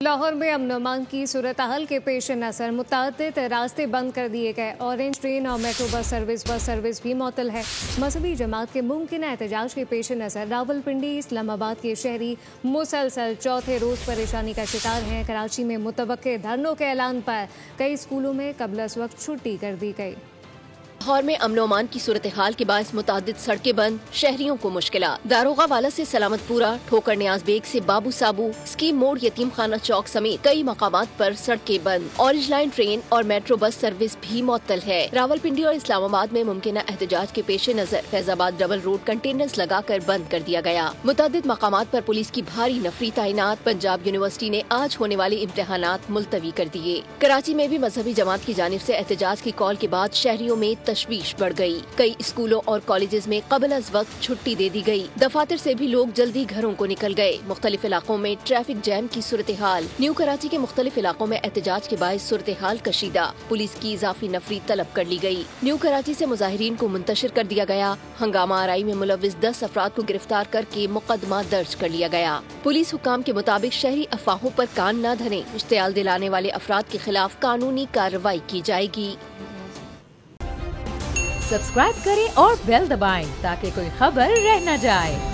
लाहौर में अमन अमान की सूरत हाल के पेश नज़र मुतअद्दिद रास्ते बंद कर दिए गए। ऑरेंज ट्रेन और मेट्रो बस सर्विस भी मुअत्तल है। मजहबी जमात के मुमकिन एहतजाज के पेश नज़र रावलपिंडी इस्लामाबाद के शहरी मुसलसल चौथे रोज़ परेशानी का शिकार हैं। कराची में मुतवक्के धरनों के ऐलान पर कई स्कूलों में कबल अज़ वक्त छुट्टी कर दी गई। लाहौर में अमन अमान की सूरत हाल के बायस मुतअद्दिद सड़कें बंद, शहरियों को मुश्किलात। दारोगा वाला से सलामतपुरा, ठोकर नियाज बेग से बाबू साबू, स्कीम मोड़, यतीम खाना चौक समेत कई मकामात पर सड़कें बंद। ऑरेंज लाइन ट्रेन और मेट्रो बस सर्विस भी मुअत्तल है। रावलपिंडी और इस्लामाबाद में मुमकिन एहतजाज के पेश नजर फैजाबाद डबल रोड कंटेनर्स लगाकर बंद कर दिया गया। मुतअद्दिद मकामात पर पुलिस की भारी नफरी तैनात। पंजाब यूनिवर्सिटी ने आज होने वाले इम्तिहानात मुलतवी कर दिए। कराची में भी मजहबी जमात की जानिब से एहतजाज की कॉल के बाद शहरियों में तशवीश बढ़ गई। कई स्कूलों और कॉलेजेस में कबल अज वक्त छुट्टी दे दी गई। दफातर से भी लोग जल्दी घरों को निकल गए। मुख्तलिफ इलाकों में ट्रैफिक जैम की सूरत हाल। न्यू कराची के मुख्तलिफ इलाकों में एहतजाज के बायस सूरत हाल कशीदा। पुलिस की इजाफी नफरी तलब कर ली गई। न्यू कराची से मुजाहिरीन को मुंतशिर कर दिया गया। हंगामा आराई में मुलविस 10 अफराद को गिरफ्तार करके मुकदमा दर्ज कर लिया गया। पुलिस हुकाम के मुताबिक शहरी अफवाहों पर कान न धरें। इश्तियाल दिलाने वाले अफराद के खिलाफ कानूनी कार्रवाई की जाएगी। सब्सक्राइब करें और बेल दबाएं ताकि कोई खबर रह न जाए।